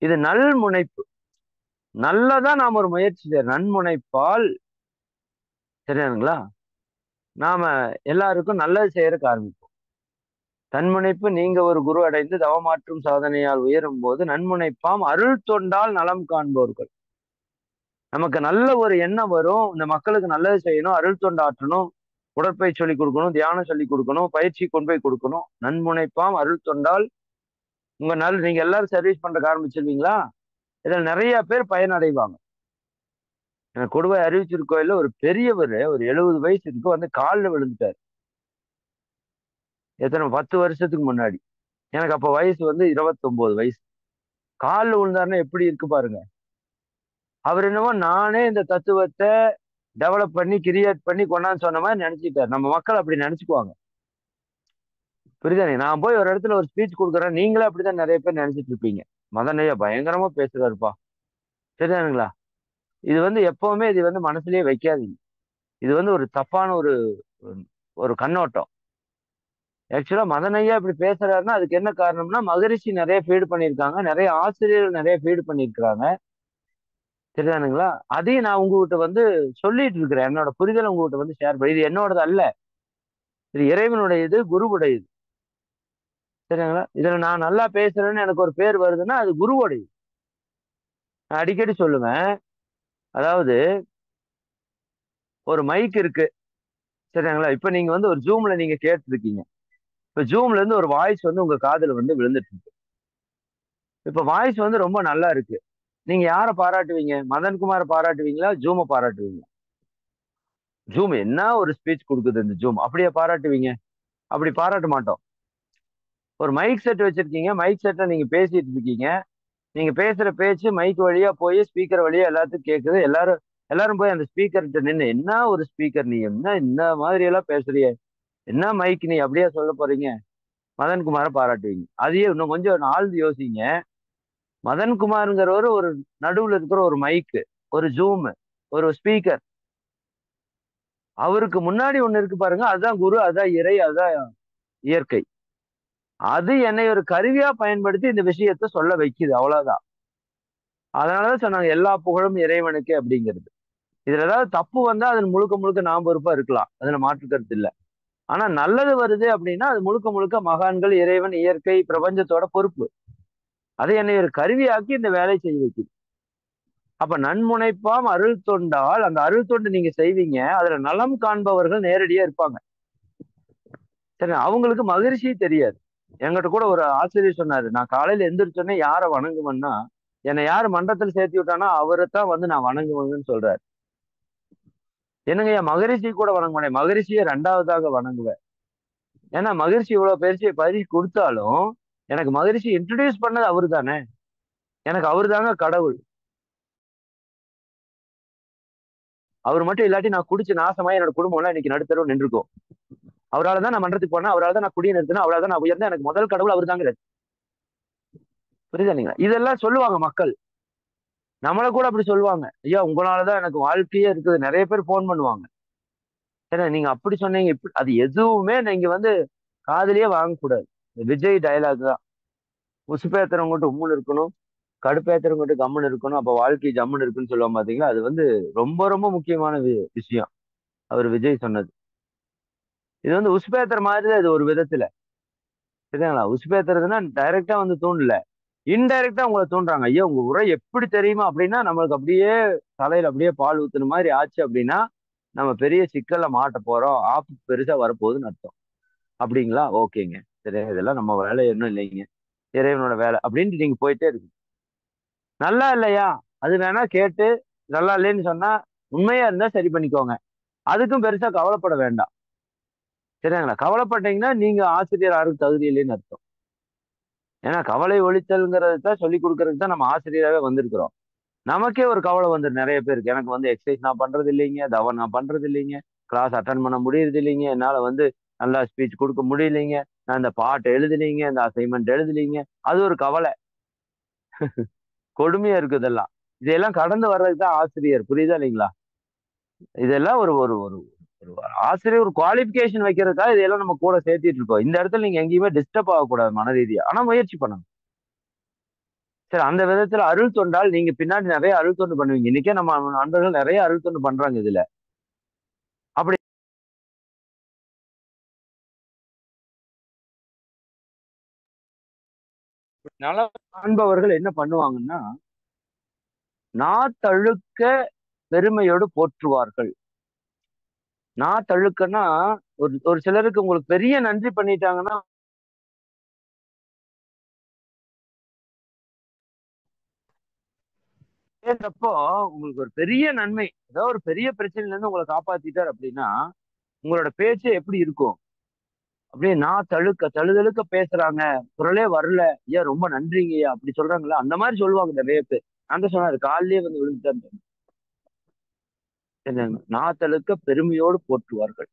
இது நல் முனைப்பு. நல்லதா நாம ஒரு முயற்சி நன்முனைப்பால், சரியானுங்களா, நாம எல்லாருக்கும் நல்லது செய்யறதுக்கு ஆரம்பிப்போம். தன்முனைப்பு நீங்க ஒரு குரு அடைந்து தவமாற்றும் சாதனையால் உயரும் போது நன்முனைப்பாம் அருள் தொண்டால் நலம் காண்பவர்கள். நமக்கு நல்ல ஒரு எண்ணம் வரும், இந்த மக்களுக்கு நல்லது செய்யணும், அருள் தொண்டாற்றணும், உடற்பயிற்சி சொல்லி கொடுக்கணும், தியானம் சொல்லி கொடுக்கணும், பயிற்சி கொண்டு போய் கொடுக்கணும். நன்முனைப்பாம் அருள் தொண்டால் நீங்க எல்லாரும் சர்வீஸ் பண்றதுக்கு ஆரம்பிச்சிருவீங்களா? இதுல நிறைய பேர் பயனடைவாங்க. எனக்கு கொடுவை அறிவிச்சிரு கோயில்ல ஒரு பெரியவர், ஒரு 70 வயசு இருக்கு, காலில் விழுந்துட்டார். எத்தனை 10 வருஷத்துக்கு முன்னாடி. எனக்கு அப்ப வயசு 29 வயசு. காலில் விழுந்தாருன்னா எப்படி இருக்கு பாருங்க. அவர் என்னவோ நானே இந்த தத்துவத்தை டெவலப் பண்ணி கிரியேட் பண்ணி கொண்டாந்து சொன்ன மாதிரி நினைச்சிட்டாரு. நம்ம மக்கள் அப்படி நினைச்சுக்குவாங்க. புரியுதானே? நான் போய் ஒரு இடத்துல ஒரு ஸ்பீச் கொடுக்குறேன், நீங்களே அப்படிதான் நிறைய பேர் நினைச்சிட்டு இருப்பீங்க. மதனையா பயங்கரமா பேசுறாருப்பா, சரிதானுங்களா? இது எப்பவுமே இது மனசுலயே வைக்காதீங்க. இது ஒரு தப்பான ஒரு ஒரு கண்ணோட்டம். ஆக்சுவலா மதனையா இப்படி பேசுறாருன்னா அதுக்கு என்ன காரணம்னா, மகரிஷி நிறைய ஃபீடு பண்ணியிருக்காங்க, நிறைய ஆசிரியர்கள் நிறைய ஃபீடு பண்ணியிருக்கிறாங்க, சரிதானுங்களா? அதையும் நான் உங்ககிட்ட சொல்லிட்டு இருக்கிறேன். என்னோட புரிதல் உங்ககிட்ட ஷேர் பண்ணி, இது என்னோடது அல்ல, இது இறைவனுடையது, குருவுடையது. சரிங்களா? இதுல நான் நல்லா பேசுறேன்னு எனக்கு ஒரு பேர் வருதுன்னா அது குருவுடையது. நான் அடிக்கடி சொல்லுவேன். அதாவது ஒரு மைக் இருக்கு, சரிங்களா? இப்ப நீங்க ஒரு ஜூம்ல நீங்க கேட்டுருக்கீங்க. இப்ப ஜூம்ல இருந்து ஒரு வாய்ஸ் உங்க காதுல விழுந்துட்டு இருக்கு. இப்ப வாய்ஸ் ரொம்ப நல்லா இருக்கு. நீங்க யாரை பாராட்டுவீங்க? மதன்குமாரை பாராட்டுவீங்களா, ஜூமை பாராட்டுவீங்களா? ஜூம் என்ன ஒரு ஸ்பீச் கொடுக்குது இந்த ஜூம், அப்படியே பாராட்டுவீங்க? அப்படி பாராட்ட மாட்டோம். ஒரு மைக் செட் வச்சிருக்கீங்க, மைக் செட்ல நீங்க பேசிட்டு இருக்கீங்க, நீங்க பேசுற பேச்சு மைக் வழியா போய் ஸ்பீக்கர் வழியா எல்லாத்துக்கும் கேட்குது. எல்லாரும் எல்லாரும் போய் அந்த ஸ்பீக்கர்கிட்ட நின்று, என்ன ஒரு ஸ்பீக்கர், நீ என்ன இந்த மாதிரி எல்லாம் பேசுறிய, என்ன மைக் நீ அப்படியே சொல்ல போறீங்க? மதன்குமாரை பாராட்டுவீங்க. அதையே இன்னும் கொஞ்சம் ஆழ்ந்து யோசிங்க. மதன்குமாருங்கிறவர் ஒரு நடுவுல இருக்கிற ஒரு மைக்கு, ஒரு ஜூம், ஒரு ஸ்பீக்கர். அவருக்கு முன்னாடி ஒண்ணு இருக்கு பாருங்க, அதுதான் குரு, அதுதான் இறை, அதுதான் இயற்கை. அது என்னை ஒரு கருவியா பயன்படுத்தி இந்த விஷயத்த சொல்ல வைக்குது, அவ்வளவுதான். அதனாலதான் சொன்னாங்க எல்லா புகழும் இறைவனுக்கு அப்படிங்கிறது. இதுல ஏதாவது தப்பு வந்தா அது முழுக்க முழுக்க நாம் பொறுப்பா இருக்கலாம், அதுல மாற்று கருத்து இல்லை. ஆனா நல்லது வருது அப்படின்னா அது முழுக்க முழுக்க மகான்கள், இறைவன், இயற்கை, பிரபஞ்சத்தோட பொறுப்பு. அதை என்னை ஒரு கருவியாக்கி இந்த வேலையை செய்ய வைக்குது. அப்ப நன்முனைப்பாம் அருள் தொண்டால் அந்த அருள் தொண்டு நீங்க செய்வீங்க, அதுல நலம் காண்பவர்கள் நேரடியா இருப்பாங்க. சரி, அவங்களுக்கு மகிழ்ச்சி தெரியாது. என்கிட்ட கூட ஒரு ஆசிரியர் சொன்னாரு, நான் காலையில எந்திரிச்சோன்னே யாரை வணங்குவேன்னா, என்னை யாரு மன்றத்தில் சேர்த்து விட்டானோ அவரைத்தான் வந்து நான் வணங்குவேங்கன்னு சொல்றாரு. என்னங்க, என் மகரிஷி கூட வணங்க மாட்டேன், மகரிஷியை ரெண்டாவதாக வணங்குவேன். ஏன்னா மகரிஷி இவ்வளவு பரிசு கொடுத்தாலும் எனக்கு மகரிஷி இன்ட்ரடியூஸ் பண்ணது அவரு தானே. எனக்கு அவரு தாங்க கடவுள். அவர் மட்டும் இல்லாட்டி நான் குடிச்சு நாசமா என்னோட குடும்பம் எல்லாம் இன்னைக்கு நடுத்தரவு நின்றுக்கும். அவரால் தான் நான் மன்றத்துக்கு போனேன், அவரால் தான் நான் குடியை நிறுத்தினேன், அவரால் தான் நான் உயர்ந்தேன். எனக்கு முதல் கடவுள் அவர் தாங்க. புரியுதா இல்லைங்களா? இதெல்லாம் சொல்லுவாங்க மக்கள். நம்மளை கூட அப்படி சொல்லுவாங்க, ஐயா உங்களாலதான் எனக்கு வாழ்க்கையே இருக்குது. நிறைய பேர் போன் பண்ணுவாங்க. ஏன்னா நீங்க அப்படி சொன்னீங்க இப்படி, அது எதுவுமே நீங்க வந்து காதுலயே வாங்கக்கூடாது. விஜய் டயலாக் தான். உசுப்பேத்துறவங்கட்டு உம்முன்னு இருக்கணும், கடுப்பேத்துறவங்கட்டு கம்முன்னு இருக்கணும், அப்ப வாழ்க்கை ஜம்முன்னு இருக்குன்னு சொல்லுவாங்க பாத்தீங்களா. அது வந்து ரொம்ப ரொம்ப முக்கியமான விஷயம் அவர் விஜய் சொன்னது. இது வந்து உசுப்பேத்துற மாதிரி தான் இது ஒரு விதத்துல. சரிங்களா? உசுப்பேத்துறதுன்னா டைரக்டா வந்து தூண்டல, இன்டைரக்டா உங்களை தூண்டுறாங்க. ஐயோ உங்க உரை எப்படி தெரியுமா அப்படின்னா நம்மளுக்கு அப்படியே தலையில அப்படியே பால் ஊத்துன மாதிரி ஆச்சு அப்படின்னா நம்ம பெரிய சிக்கல்ல மாட்ட போறோம், ஆப்பு பெருசா வரப்போகுதுன்னு அர்த்தம். அப்படிங்களா? ஓகேங்க, சரி, இதெல்லாம் நம்ம வேலை இன்னும் இல்லைங்க, இறைவனோட வேலை அப்படின்ட்டு நீங்க போயிட்டே இருக்கு. நல்லா இல்லையா, அது வேணா கேட்டு நல்லா இல்லைன்னு சொன்னா உண்மையா இருந்தா சரி பண்ணிக்கோங்க. அதுக்கும் பெருசா கவலைப்பட வேண்டாம். சரிங்களா? கவலைப்பட்டீங்கன்னா நீங்க ஆசிரியர் யாருக்கு தகுதி இல்லைன்னு அர்த்தம். ஏன்னா கவலை ஒழித்தல்ங்கிறது தான் சொல்லி கொடுக்கறதுக்கு தான் நம்ம ஆசிரியராகவே வந்திருக்கிறோம். நமக்கே ஒரு கவலை வந்துடும் நிறைய பேருக்கு. எனக்கு வந்து எக்ஸசைஸ் நான் பண்றது இல்லைங்க, தவம் நான் பண்றது இல்லைங்க, கிளாஸ் அட்டன் பண்ண முடியறது இல்லைங்க, என்னால வந்து நல்லா ஸ்பீச் கொடுக்க முடியலைங்க, நான் இந்த பாட்டு எழுதலீங்க, இந்த அசைன்மெண்ட் எழுதலீங்க. அது ஒரு கவலை. கொடுமையா இருக்கு இதெல்லாம். இதெல்லாம் கடந்து வர்றதுக்கு தான் ஆசிரியர். புரியுதா இல்லைங்களா? இதெல்லாம் ஒரு ஒரு ஒரு ஒரு ஆசிரியர் ஒரு குவாலிபிகேஷன் வைக்கிறதுக்காக இதெல்லாம் நம்ம கூட சேர்த்திட்டு இருக்கோம். இந்த இடத்துல நீங்க எங்கேயுமே டிஸ்டர்ப் ஆகக்கூடாது மன ரீதியா. ஆனா முயற்சி பண்ணணும். சரி, அந்த விதத்துல அருள் தொண்டால் நீங்க பின்னாடி நிறைய அருள் தொண்டு பண்ணுவீங்க. இன்னைக்கே நம்ம நண்பர்கள் நிறைய அருள் தொண்டு பண்றாங்க இதுல. அப்படி நல காண்பவர்கள் என்ன பண்ணுவாங்கன்னா, நாத்தழுக்க பெருமையோடு போற்றுவார்கள். நாத்தழுக்கன்னா ஒரு ஒரு சிலருக்கு உங்களுக்கு பெரிய நன்றி பண்ணிட்டாங்கன்னா, கேட்டப்போ உங்களுக்கு ஒரு பெரிய நன்மை, ஏதோ ஒரு பெரிய பிரச்சனையில இருந்து உங்களை காப்பாத்திட்டார் அப்படின்னா உங்களோட பேச்சு எப்படி இருக்கும்? அப்படியே நான் தழுதழுக்க பேசுறாங்க, குரலே வரல, ஐயா ரொம்ப நன்றிங்கய்யா அப்படி சொல்றாங்களா, அந்த மாதிரி சொல்லுவாங்க நிறைய பேர். நான் தான் சொன்னாரு காலையிலேயே வந்து விழுந்துட்டான்னு. நான் தழுக்க பெருமையோடு போற்றுவார்கள்.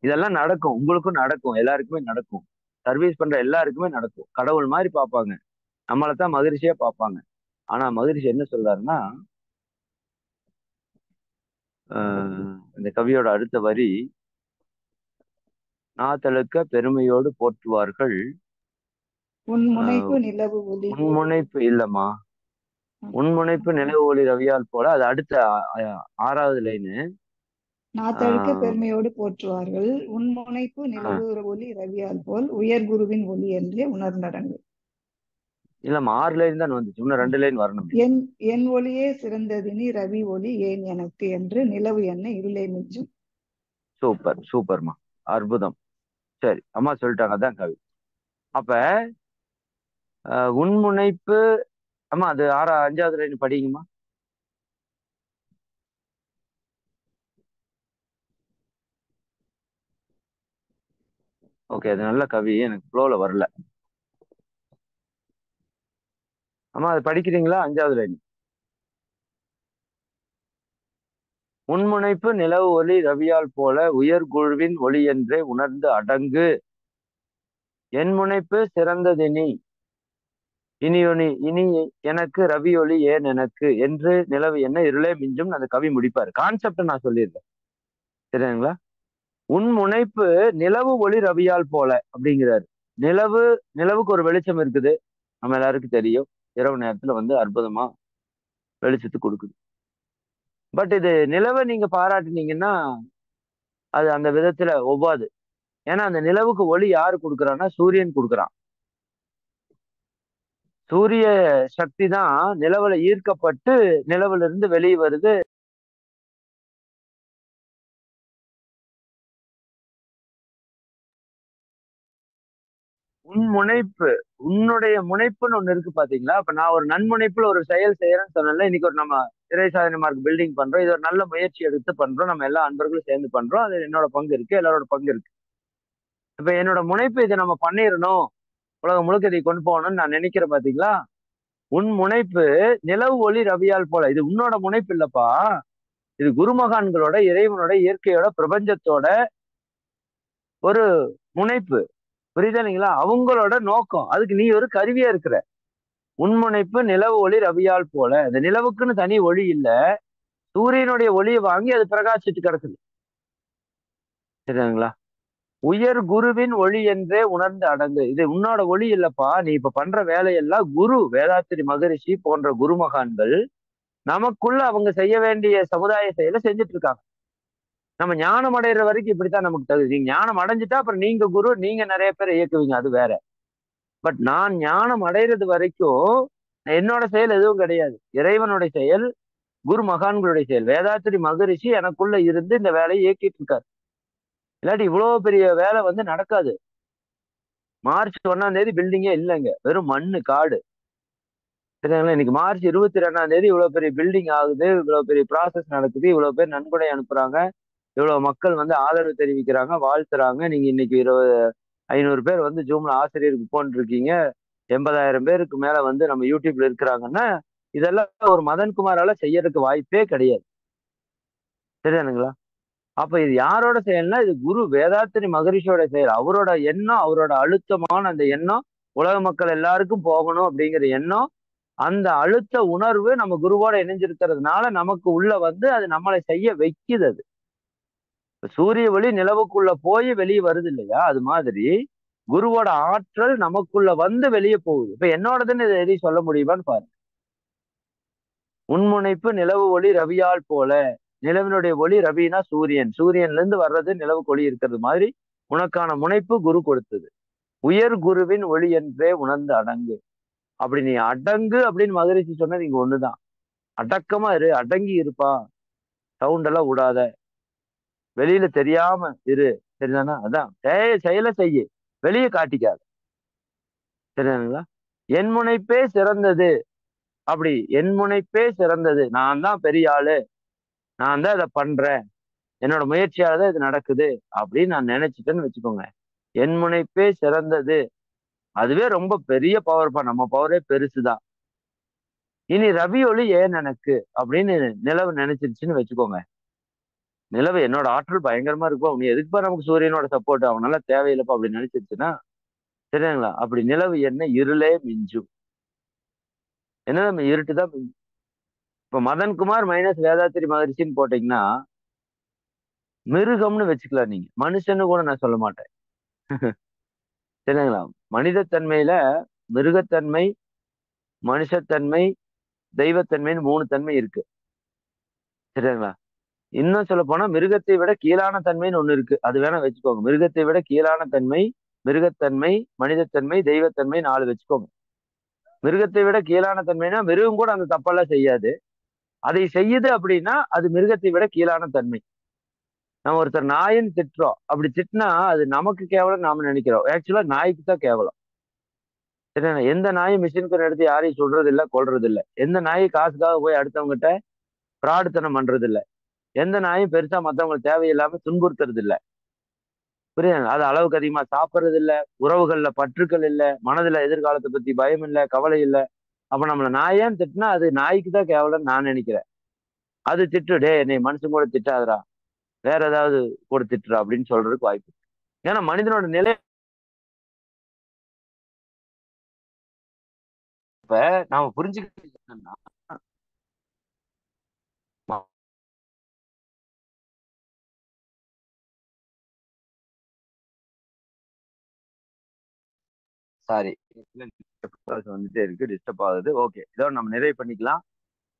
இதெல்லாம் நடக்கும், உங்களுக்கும் நடக்கும், எல்லாருக்குமே நடக்கும். சர்வீஸ் பண்ற எல்லாருக்குமே நடக்கும். கடவுள் மாதிரி பார்ப்பாங்க, நம்மளைத்தான் மகிழ்ச்சியா பார்ப்பாங்க. ஆனா மகிழ்ச்சி என்ன சொல்றாருன்னா, இந்த கவியோட அடுத்த வரி, நாத்தழுக்க பெருமையோடு போற்றுவார்கள். உன் முனைப்பு ஆஹ் நிலவு ஒளி. உன்முனைப்பு இல்லம்மா, உன்முனைப்பு நிலவு ஒளி ரவியால் போல. அது அடுத்த ஆறாவது லைனு. நாத்தழுக்க ஆஹ் பெருமையோடு போற்றுவார்கள். உன் முனைப்பு ஆஹ் நிலவு ஒளி ரவியால் போல் உயர் குருவின் ஒளி என்றே உணர்ந்தடங்கு. இல்லம்மா, 6 லைன் தான் வந்துச்சு, இன்னும் 2 லைன் வரணும். என் என் ஒளியே சிறந்ததினி ரவி ஒளி ஏன் எனக்கு என்று நிலவு என்ன இருளே மிஞ்சும். சூப்பர் சூப்பர்மா, அற்புதம். சரி, அம்மா சொல்லிட்டாங்க, அதான் கவி. அப்ப உன்முனைப்பு, அம்மா அது 5வது லைன் படிங்கம்மா. ஓகே, அது நல்ல கவி, எனக்கு ஃப்ளோல வரல. அம்மா அது படிக்கிறீங்களா? 5வது லைன். உன்முனைப்பு நிலவு ஒளி ரவியால் போல உயர் குழுவின் ஒளி என்றே உணர்ந்து அடங்கு. என் முனைப்பு சிறந்ததினி இனி எனக்கு ரவி ஒளி ஏன் எனக்கு என்று நிலவு என்ன இருளே மிஞ்சும். அந்த கவி முடிப்பாரு. கான்செப்ட் நான் சொல்லிடுறேன், சரிங்களா? உன் முனைப்பு நிலவு ஒளி ரவியால் போல அப்படிங்கிறாரு. நிலவு, நிலவுக்கு ஒரு வெளிச்சம் இருக்குது, நம்ம எல்லாருக்கும் தெரியும். இரவு நேரத்துல வந்து அற்புதமா வெளிச்சத்தை கொடுக்குது. பட் இது நிலவை நீங்க பாராட்டுனீங்கன்னா அது அந்த விதத்துல ஒவ்வாது. ஏன்னா அந்த நிலவுக்கு ஒளி யாரு கொடுக்குறான்னா சூரியன் கொடுக்குறான். சூரிய சக்தி தான் நிலவுல ஈர்க்கப்பட்டு நிலவுல இருந்து வெளியே வருது. உன் முனைப்பு, உன்னுடைய முனைப்புன்னு ஒண்ணு இருக்கு பாத்தீங்களா? அப்ப நான் ஒரு நன்முனைப்புல ஒரு செயல் செய்யறேன்னு சொன்னேன்ல. இன்னைக்கு ஒரு நம்ம திரை சாதனை மார்க் பில்டிங் பண்றோம். இது ஒரு நல்ல முயற்சி எடுத்து பண்றோம். நம்ம எல்லா அன்பர்களும் சேர்ந்து பண்றோம். அது என்னோட பங்கு இருக்கு, எல்லாரோட பங்கு இருக்கு. இப்ப என்னோட முனைப்பு இதை நம்ம பண்ணிடணும், உலகம் முழுக்க இதை கொண்டு போகணும்னு நான் நினைக்கிறேன் பாத்தீங்களா? உன் முனைப்பு நிலவு ஒளி ரவியால் போல. இது உன்னோட முனைப்பு இல்லப்பா. இது குருமகான்களோட, இறைவனோட, இயற்கையோட, பிரபஞ்சத்தோட ஒரு முனைப்பு. புரியுதா இல்லைங்களா? அவங்களோட நோக்கம். அதுக்கு நீ ஒரு கருவியா இருக்கிற. உன்முனைப்பு நிலவு ஒளி ரவியால் போல. இந்த நிலவுக்குன்னு தனி ஒளி இல்ல. சூரியனுடைய ஒளியை வாங்கி அது பிரகாசிட்டு கிடக்குது. சரிங்களா? உயர் குருவின் ஒளி என்றே உணர்ந்து அடங்கு. இது உன்னோட ஒளி இல்லப்பா. நீ இப்ப பண்ற வேலையெல்லாம் குரு வேதாத்திரி மகரிஷி போன்ற குருமகான்கள் நமக்குள்ள அவங்க செய்ய வேண்டிய சமுதாய செயலை செஞ்சுட்டு இருக்காங்க. நம்ம ஞானம் அடைகிற வரைக்கும் இப்படித்தான் நமக்கு தகுதி. நீங்க ஞானம் அடைஞ்சிட்டா அப்புறம் நீங்க குரு, நீங்க நிறைய பேரை இயக்குவீங்க, அது வேற. பட் நான் ஞானம் அடைகிறது வரைக்கும் என்னோட செயல் எதுவும் கிடையாது. இறைவனுடைய செயல், குரு மகான்களுடைய செயல். வேதாத்திரி மகரிஷி எனக்குள்ள இருந்து இந்த வேலையை இயக்கிட்டு இருக்காரு. இல்லாட்டி இவ்வளவு பெரிய வேலை நடக்காது. மார்ச் 1ஆம் தேதி பில்டிங்கே இல்லைங்க, வெறும் மண்ணு காடு. சரிங்களா? இன்னைக்கு மார்ச் 22ஆம் தேதி இவ்வளவு பெரிய பில்டிங் ஆகுது, இவ்வளவு பெரிய ப்ராசஸ் நடக்குது, இவ்வளவு பேர் நன்கொடை அனுப்புறாங்க, இவ்வளவு மக்கள் ஆதரவு தெரிவிக்கிறாங்க, வாழ்த்துறாங்க. நீங்க இன்னைக்கு 500 பேர் ஜூம்ல ஆசிரியருக்கு போன்றிருக்கீங்க. 80,000 பேருக்கு மேல நம்ம யூடியூப்ல இருக்கிறாங்கன்னா இதெல்லாம் ஒரு மதன்குமாரால செய்யறதுக்கு வாய்ப்பே கிடையாது. சரிதானுங்களா? அப்ப இது யாரோட செயல்னா, இது குரு வேதாத்திரி மகரிஷியோட செயல். அவரோட எண்ணம், அவரோட அழுத்தமான அந்த எண்ணம் உலக மக்கள் எல்லாருக்கும் போகணும் அப்படிங்கிற எண்ணம், அந்த அழுத்த உணர்வு நம்ம குருவோட இணைஞ்சிருக்கிறதுனால நமக்கு உள்ள அது நம்மளை செய்ய வைக்குது. அது சூரிய ஒளி நிலவுக்குள்ள போய் வெளியே வருது இல்லையா? அது மாதிரி குருவோட ஆற்றல் நமக்குள்ள வெளியே போகுது. இப்ப என்னோடதுன்னு இதை எதையும் சொல்ல முடியுமான்னு பாருங்க. உன்முனைப்பு நிலவு ஒளி ரவியால் போல. நிலவினுடைய ஒளி, ரவினா சூரியன், சூரியன்ல இருந்து வர்றது நிலவுக்கு ஒளி இருக்கிறது மாதிரி உனக்கான முனைப்பு குரு கொடுத்தது. உயர் குருவின் ஒளி என்றே உணர்ந்து அடங்கு. அப்படி நீ அடங்கு அப்படின்னு மகரிஷி சொன்னது இங்க ஒண்ணுதான். அடக்கமா இரு, அடங்கி இருப்பா, சவுண்ட் எல்லாம் விடாத, வெளியில தெரியாம இரு. சரிதானா? அதான் செயலை செய்ய, வெளியே காட்டிக்காது. சரிதானுங்களா? என் முனைப்பே சிறந்தது. அப்படி என் முனைப்பே சிறந்தது, நான் தான் பெரிய ஆளு, நான் தான் இதை பண்றேன், என்னோட முயற்சியால தான் இது நடக்குது அப்படின்னு நான் நினைச்சிட்டேன்னு வச்சுக்கோங்க. என் முனைப்பே சிறந்தது, அதுவே ரொம்ப பெரிய பவர்ப்பா. நம்ம பவரே பெருசுதான். இனி ரவி ஒளி ஏன் எனக்கு அப்படின்னு நிலவு நினைச்சிருச்சுன்னு வச்சுக்கோங்க. நிலவு என்னோட ஆற்றல் பயங்கரமா இருக்கும், நீ எதுக்குப்பா நமக்கு சூரியனோட சப்போர்ட், அவனால தேவையில்லைப்பா அப்படின்னு நினைச்சிருச்சுன்னா, சரிங்களா? அப்படி நிலவு என்ன இருளே மிஞ்சும். என்ன நம்ம இருட்டு தான் மிஞ்சும். இப்ப மதன்குமார் மைனஸ் வேதாத்திரி மகரிஷின்னு போட்டீங்கன்னா மிருகம்னு வச்சுக்கலாம். நீங்க மனுஷன்னு கூட நான் சொல்ல மாட்டேன். சரிங்களா? மனிதத்தன்மையில மிருகத்தன்மை, மனுஷத்தன்மை, தெய்வத்தன்மைன்னு 3 தன்மை இருக்கு. சரிங்களா? இன்னும் சொல்ல போனா மிருகத்தை விட கீழான தன்மைன்னு ஒண்ணு இருக்கு, அது வேணா வச்சுக்கோங்க. மிருகத்தை விட கீழான தன்மை, மிருகத்தன்மை, மனிதத்தன்மை, தெய்வத்தன்மை 4 வச்சுக்கோங்க. மிருகத்தை விட கீழான தன்மைனா மிருகம் கூட அந்த தப்பெல்லாம் செய்யாது. அதை செய்யுது அப்படின்னா அது மிருகத்தை விட கீழான தன்மை. நம்ம ஒருத்தர் நாயின்னு திட்டுறோம், அப்படி திட்டினா அது நமக்கு கேவலம் நாம நினைக்கிறோம். ஆக்சுவலா நாய்க்கு தான் கேவலம். சரிண்ணா? எந்த நாயும் மிஷினுக்கு எடுத்து யாரையும் சொல்றது இல்ல, கொல்றது இல்ல. எந்த நாயும் காசுக்காக போய் அடுத்தவங்ககிட்ட பிராடுத்தனம் பண்றது இல்ல. எந்த நாயும் பெருசா மத்தவங்களுக்கு தேவையில்லாம துன்புறுத்துறது இல்ல. புரியுது? அது அளவுக்கு அதிகமா சாப்பிடுறது இல்ல, உறவுகள்ல பற்றுக்கள் இல்ல, மனதுல எதிர்காலத்தை பத்தி பயம் இல்ல, கவலை இல்ல. அப்ப நம்மள நாயேன்னு திட்டினா அது நாய்க்கு தான் கேவலம்னு நான் நினைக்கிறேன். அது திட்டு, டே என்னை மனுஷன் கூட திட்டாதடா, வேற ஏதாவது கூட திட்டுறா அப்படின்னு சொல்றதுக்கு வாய்ப்பு இருக்கு. ஏன்னா மனிதனோட நிலை இப்ப நாம புரிஞ்சுக்கிட்டு என்னன்னா, சாரி வந்துட்டே இருக்கு, டிஸ்டர்ப் ஆகுது. ஓகே, இதோட நம்ம நிறைவு பண்ணிக்கலாம்.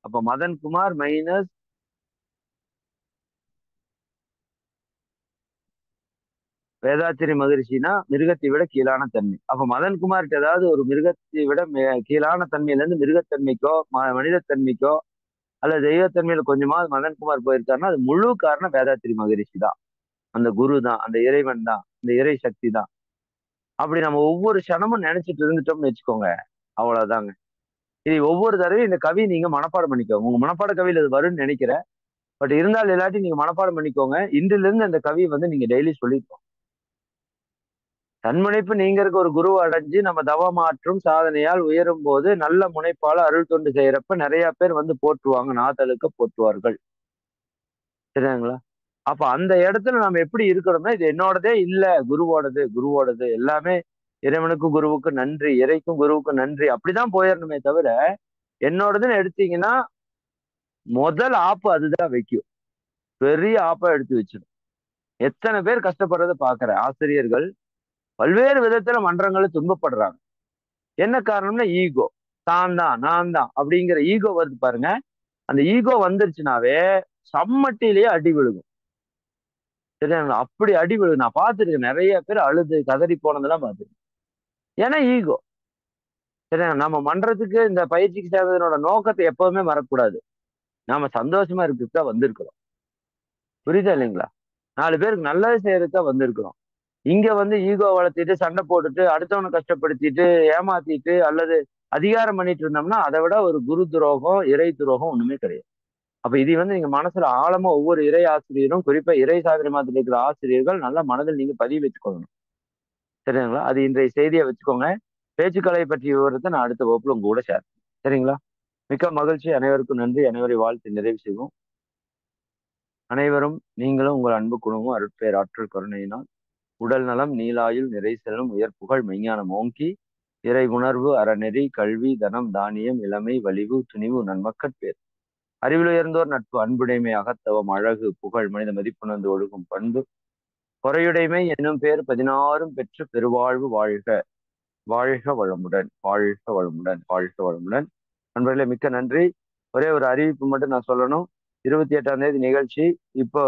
அப்ப மதன்குமார் மைனஸ் வேதாத்திரி மகரிஷினா மிருகத்தை விட கீழான தன்மை. அப்ப மதன்குமார்கிட்ட ஏதாவது ஒரு மிருகத்தை விட கீழான தன்மையில இருந்து மிருகத்தன்மைக்கோ மனிதத்தன்மைக்கோ அல்லது தெய்வத்தன்மையில கொஞ்சமாவது மதன்குமார் போயிருக்காருன்னா அது முழு காரணம் வேதாத்திரி மகரிஷி தான். அந்த குரு தான், அந்த இறைவன் தான், இந்த இறை சக்தி தான். அப்படி நம்ம ஒவ்வொரு க்ஷணமும் நினைச்சிட்டு இருந்துட்டோம்னு வச்சுக்கோங்க, அவ்வளவுதாங்க. இது ஒவ்வொரு தடவையும் இந்த கவி நீங்க மனப்பாடம் பண்ணிக்கோங்க. உங்க மனப்பாட கவியில இது வரும்னு நினைக்கிறேன். பட் இருந்தாலும் இல்லாட்டி நீங்க மனப்பாடம் பண்ணிக்கோங்க. இன்றிலிருந்து இருந்து அந்த கவியை வந்து நீங்க டெய்லி சொல்லிருக்கோம். தன்முனைப்பு நீங்கிறதுக்கு ஒரு குரு அடைஞ்சு நம்ம தவமாற்றும் சாதனையால் உயரும் போது நல்ல முனைப்பால அருள் தொண்டு செய்யறப்ப நிறைய பேர் வந்து போற்றுவாங்க, நாதழுக்க போற்றுவார்கள். சரிங்களா? அப்ப அந்த இடத்துல நம்ம எப்படி இருக்கணும்னா, இது என்னோடதே இல்ல, குருவோடது, குருவோடது எல்லாமே இறைவனுக்கும் குருவுக்கும் நன்றி, இறைக்கும் குருவுக்கும் நன்றி, அப்படிதான் போயிடணுமே தவிர என்னோடதுன்னு எடுத்தீங்கன்னா முதல் ஆப்பு அதுதான் வைக்கும். பெரிய ஆப்பா எடுத்து வச்சிடும். எத்தனை பேர் கஷ்டப்படுறத பாக்குறேன். ஆசிரியர்கள் பல்வேறு விதத்துல மன்றங்களை துன்பப்படுறாங்க. என்ன காரணம்னா ஈகோ. தான் தான், நான் தான் அப்படிங்கிற ஈகோ வருது பாருங்க. அந்த ஈகோ வந்துருச்சுனாவே சம்மட்டிலேயே அடி விழுகும். சரிங்களா? அப்படி அடி விழுகும். நான் பார்த்துருக்கேன், நிறைய பேர் அழுது கதறி போனதெல்லாம் பார்த்துருக்கேன். ஏன்னா ஈகோ. சரியா? நம்ம மன்றத்துக்கு இந்த பயிற்சிக்கு சேர்ந்ததனோட நோக்கத்தை எப்பவுமே மறக்கக்கூடாது. நாம சந்தோஷமா இருக்கிறதுக்கு தான் வந்திருக்கிறோம். புரியுதா இல்லைங்களா? 4 பேருக்கு நல்லது செய்யறதுக்கு தான் வந்திருக்கிறோம். இங்க வந்து ஈகோ வளர்த்திட்டு சண்டை போட்டுட்டு அடுத்தவனை கஷ்டப்படுத்திட்டு ஏமாத்திட்டு அல்லது அதிகாரம் பண்ணிட்டு இருந்தோம்னா அதை விட ஒரு குரு துரோகம், இறை துரோகம் ஒண்ணுமே கிடையாது. அப்ப இதை வந்து நீங்க மனசுல ஆழமா ஒவ்வொரு இறை ஆசிரியரும், குறிப்பா இறை சாதனை மாதிரி இருக்கிற ஆசிரியர்கள் நல்ல மனதில் நீங்க பதிவு வச்சுக்கொள்ளணும். சரிங்களா? அது இன்றைய செய்தியை வச்சுக்கோங்க. பேச்சுக்கலை பற்றிய விவரத்தை நான் அடுத்த வகுப்புல உங்க கூட ஷேர். சரிங்களா? மிக்க மகிழ்ச்சி. அனைவருக்கும் நன்றி. அனைவரை வாழ்த்து நிறைவு செய்வோம். அனைவரும் நீங்களும் உங்கள் அன்பு குடும்பம் அருட்பேர் ஆற்றல் கருணையினால் உடல் நலம், நீலாயுள், நிறை செல்வம், உயர் புகழ், மெய்ஞானம் ஓங்கி இறை உணர்வு, அறநெறி, கல்வி, தனம், தானியம், இளமை, வலிவு, துணிவு, நன்மக்கட்பேர் அறிவில் உயர்ந்தோர் நட்பு, அன்புடைமை, அகத்தவம், அழகு, புகழ், மனித மதிப்புணர்ந்து ஒழுகும் பண்பு, பொறையுடைமை என்னும் பேர் 16 பெற்று பெருவாழ்வு வாழ்க. வாழ்க வளமுடன், வாழ்க வளமுடன், வாழ்க வளமுடன். நண்பர்களே மிக்க நன்றி. ஒரே ஒரு அறிவிப்பு மட்டும் நான் சொல்லணும். 28ஆம் தேதி நிகழ்ச்சி. இப்போ